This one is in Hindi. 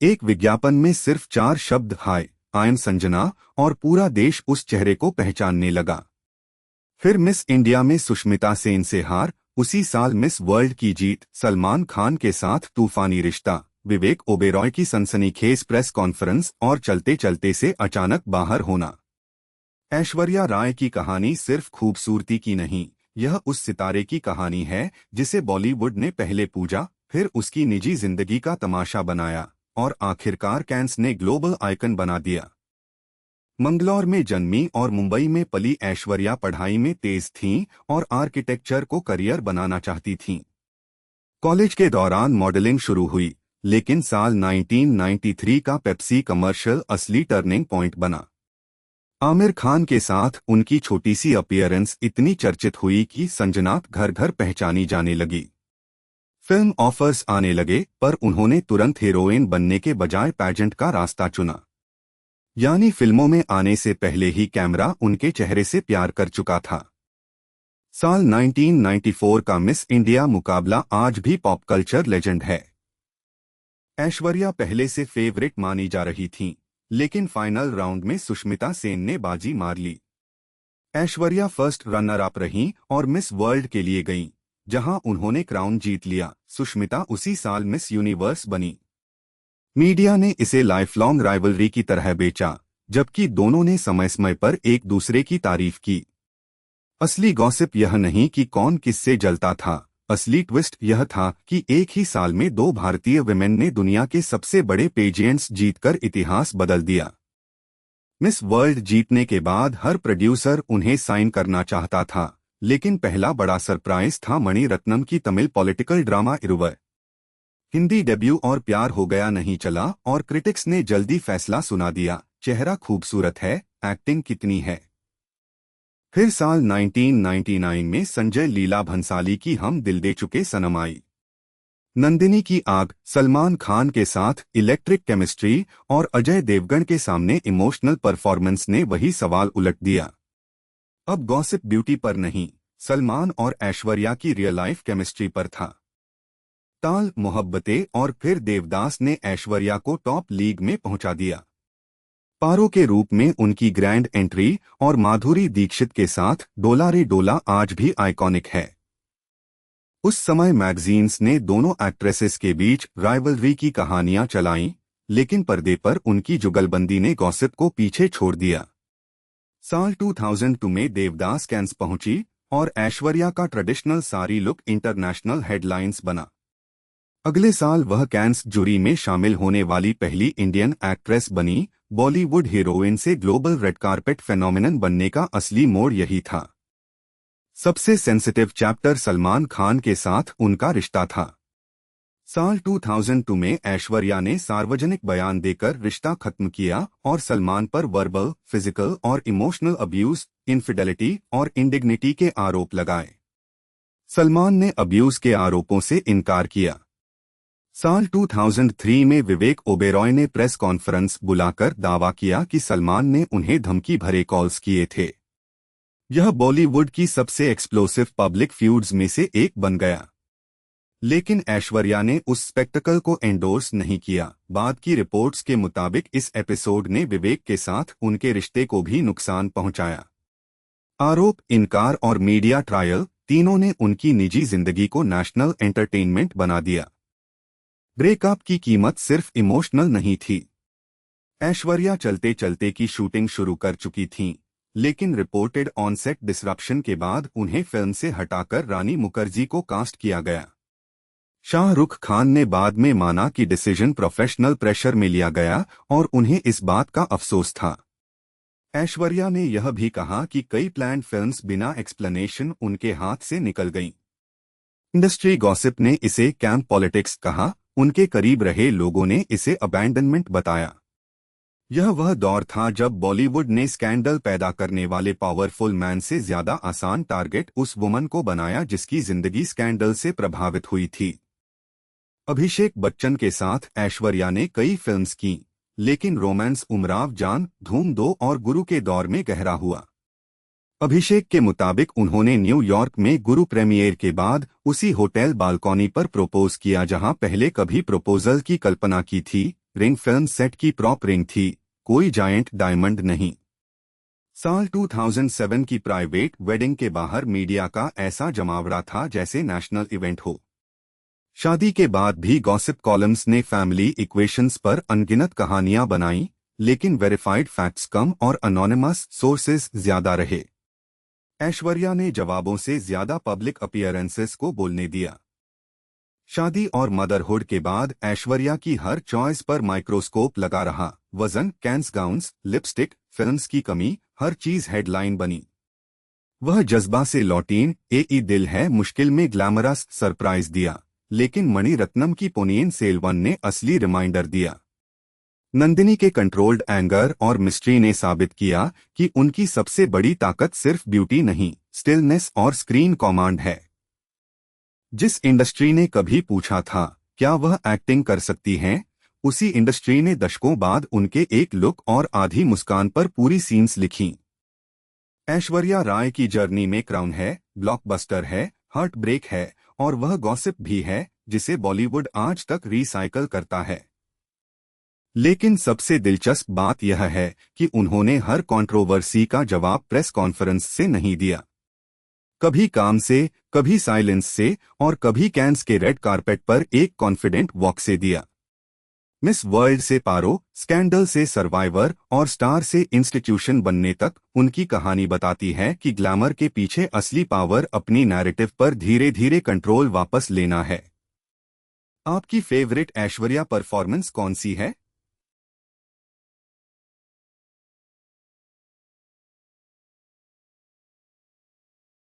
एक विज्ञापन में सिर्फ 4 शब्द हाय आई एम संजना और पूरा देश उस चेहरे को पहचानने लगा। फिर मिस इंडिया में सुष्मिता सेन से हार, उसी साल मिस वर्ल्ड की जीत, सलमान खान के साथ तूफानी रिश्ता, विवेक ओबेरॉय की सनसनीखेज प्रेस कॉन्फ्रेंस और चलते चलते से अचानक बाहर होना। ऐश्वर्या राय की कहानी सिर्फ खूबसूरती की नहीं, यह उस सितारे की कहानी है जिसे बॉलीवुड ने पहले पूजा, फिर उसकी निजी जिंदगी का तमाशा बनाया और आखिरकार कैंस ने ग्लोबल आइकन बना दिया। मंगलौर में जन्मी और मुंबई में पली ऐश्वर्या पढ़ाई में तेज थीं और आर्किटेक्चर को करियर बनाना चाहती थीं। कॉलेज के दौरान मॉडलिंग शुरू हुई, लेकिन साल 1993 का पेप्सी कमर्शियल असली टर्निंग पॉइंट बना। आमिर खान के साथ उनकी छोटी सी अपीयरेंस इतनी चर्चित हुई कि संजना घर घर पहचानी जाने लगी। फिल्म ऑफर्स आने लगे, पर उन्होंने तुरंत हीरोइन बनने के बजाय पैजेंट का रास्ता चुना। यानी फिल्मों में आने से पहले ही कैमरा उनके चेहरे से प्यार कर चुका था। साल 1994 का मिस इंडिया मुकाबला आज भी पॉप कल्चर लेजेंड है। ऐश्वर्या पहले से फेवरेट मानी जा रही थीं, लेकिन फाइनल राउंड में सुष्मिता सेन ने बाजी मार ली। ऐश्वर्या फर्स्ट रनर अप रहीं और मिस वर्ल्ड के लिए गईं, जहां उन्होंने क्राउन जीत लिया। सुष्मिता उसी साल मिस यूनिवर्स बनी। मीडिया ने इसे लाइफ लॉन्ग राइवलरी की तरह बेचा, जबकि दोनों ने समय समय पर एक दूसरे की तारीफ की। असली गॉसिप यह नहीं कि कौन किससे जलता था, असली ट्विस्ट यह था कि एक ही साल में 2 भारतीय विमेन ने दुनिया के सबसे बड़े पेजेंट्स जीतकर इतिहास बदल दिया। मिस वर्ल्ड जीतने के बाद हर प्रोड्यूसर उन्हें साइन करना चाहता था, लेकिन पहला बड़ा सरप्राइज था मणि रत्नम की Tamil political drama Iruvar. Hindi debut और प्यार हो गया नहीं चला और क्रिटिक्स ने जल्दी फैसला सुना दिया, चेहरा खूबसूरत है, एक्टिंग कितनी है। फिर साल 1999 में संजय लीला भंसाली की हम दिल दे चुके सनम आई। नंदिनी की आग, सलमान खान के साथ इलेक्ट्रिक केमिस्ट्री और अजय देवगन के सामने इमोशनल परफॉर्मेंस ने वही सवाल उलट दिया। अब गॉसिप ब्यूटी पर नहीं, सलमान और ऐश्वर्या की रियल लाइफ केमिस्ट्री पर था। ताल, मोहब्बतें और फिर देवदास ने ऐश्वर्या को टॉप लीग में पहुंचा दिया। पारो के रूप में उनकी ग्रैंड एंट्री और माधुरी दीक्षित के साथ डोला रे डोला आज भी आइकॉनिक है। उस समय मैगजीन्स ने दोनों एक्ट्रेसेस के बीच राइवलरी की कहानियां चलाईं, लेकिन पर्दे पर उनकी जुगलबंदी ने गॉसिप को पीछे छोड़ दिया। साल 2002 में देवदास कैंस पहुंची और ऐश्वर्या का traditional sari look international headlines बना। अगले साल वह कैंस जूरी में शामिल होने वाली पहली इंडियन एक्ट्रेस बनी। बॉलीवुड हीरोइन से ग्लोबल रेड कार्पेट फेनोमेनन बनने का असली मोड़ यही था। सबसे सेंसिटिव चैप्टर सलमान खान के साथ उनका रिश्ता था। साल 2002 में ऐश्वर्या ने सार्वजनिक बयान देकर रिश्ता खत्म किया और सलमान पर वर्बल, फिजिकल और इमोशनल अब्यूज, इनफिडेलिटी और इंडिग्निटी के आरोप लगाए। सलमान ने अब्यूज के आरोपों से इनकार किया। साल 2003 में विवेक ओबेरॉय ने प्रेस कॉन्फ्रेंस बुलाकर दावा किया कि सलमान ने उन्हें धमकी भरे कॉल्स किए थे। यह बॉलीवुड की सबसे एक्सप्लोसिव पब्लिक फ्यूड्स में से एक बन गया। लेकिन ऐश्वर्या ने उस स्पेक्टेकल को एंडोर्स नहीं किया। बाद की रिपोर्ट्स के मुताबिक इस एपिसोड ने विवेक के साथ उनके रिश्ते को भी नुकसान पहुंचाया। आरोप, इनकार और मीडिया ट्रायल तीनों ने उनकी निजी जिंदगी को नेशनल एंटरटेनमेंट बना दिया। ब्रेकअप की कीमत सिर्फ इमोशनल नहीं थी। ऐश्वर्या चलते चलते की शूटिंग शुरू कर चुकी थीं, लेकिन रिपोर्टेड ऑनसेट डिसरप्शन के बाद उन्हें फिल्म से हटाकर रानी मुखर्जी को कास्ट किया गया। शाहरुख खान ने बाद में माना कि डिसीजन प्रोफेशनल प्रेशर में लिया गया और उन्हें इस बात का अफसोस था। ऐश्वर्या ने यह भी कहा कि कई प्लान्ड फिल्म्स बिना एक्सप्लेनेशन उनके हाथ से निकल गईं। इंडस्ट्री गॉसिप ने इसे कैंप पॉलिटिक्स कहा, उनके करीब रहे लोगों ने इसे अबैंडनमेंट बताया। यह वह दौर था जब बॉलीवुड ने स्कैंडल पैदा करने वाले पावरफुल मैन से ज्यादा आसान टारगेट उस वुमन को बनाया जिसकी जिंदगी स्कैंडल से प्रभावित हुई थी। अभिषेक बच्चन के साथ ऐश्वर्या ने कई फिल्म्स की, लेकिन रोमांस उमराव जान, धूम 2 और गुरु के दौर में गहरा हुआ। अभिषेक के मुताबिक उन्होंने न्यूयॉर्क में गुरु प्रीमियर के बाद उसी होटल बालकॉनी पर प्रपोज किया जहां पहले कभी प्रपोजल की कल्पना की थी, रिंग फिल्म सेट की प्रॉप रिंग थी, कोई जायंट डायमंड नहीं। साल 2007 की प्राइवेट वेडिंग के बाहर मीडिया का ऐसा जमावड़ा था जैसे नेशनल इवेंट हो। शादी के बाद भी गॉसिप कॉलम्स ने फैमिली इक्वेशंस पर अनगिनत कहानियां बनाई, लेकिन वेरीफाइड फैक्ट्स कम और अनोनिमस सोर्सेज ज्यादा रहे। ऐश्वर्या ने जवाबों से ज्यादा पब्लिक अपीयरेंसेस को बोलने दिया। शादी और मदरहुड के बाद ऐश्वर्या की हर चॉइस पर माइक्रोस्कोप लगा रहा। वजन, कैंस, गाउन्स, लिपस्टिक, फिल्म्स की कमी, हर चीज हेडलाइन बनी। वह जज्बा से लौटीन ए दिल है मुश्किल में ग्लैमरस सरप्राइज दिया, लेकिन मणिरत्नम की पोनियन सेल्वन ने असली रिमाइंडर दिया। नंदिनी के कंट्रोल्ड एंगर और मिस्ट्री ने साबित किया कि उनकी सबसे बड़ी ताकत सिर्फ ब्यूटी नहीं, स्टिलनेस और स्क्रीन कमांड है। जिस इंडस्ट्री ने कभी पूछा था क्या वह एक्टिंग कर सकती हैं, उसी इंडस्ट्री ने दशकों बाद उनके एक लुक और आधी मुस्कान पर पूरी सीन्स लिखीं। ऐश्वर्या राय की जर्नी में क्राउन है, ब्लॉकबस्टर है, हार्ट ब्रेक है और वह गॉसिप भी है जिसे बॉलीवुड आज तक रिसाइकल करता है। लेकिन सबसे दिलचस्प बात यह है कि उन्होंने हर कंट्रोवर्सी का जवाब प्रेस कॉन्फ्रेंस से नहीं दिया। कभी काम से, कभी साइलेंस से और कभी कैंस के रेड कारपेट पर एक कॉन्फिडेंट वॉक से दिया। मिस वर्ल्ड से पारो, स्कैंडल से सर्वाइवर और स्टार से इंस्टीट्यूशन बनने तक उनकी कहानी बताती है कि ग्लैमर के पीछे असली पावर अपनी नैरेटिव पर धीरे धीरे कंट्रोल वापस लेना है। आपकी फेवरेट ऐश्वर्या परफॉर्मेंस कौन सी है?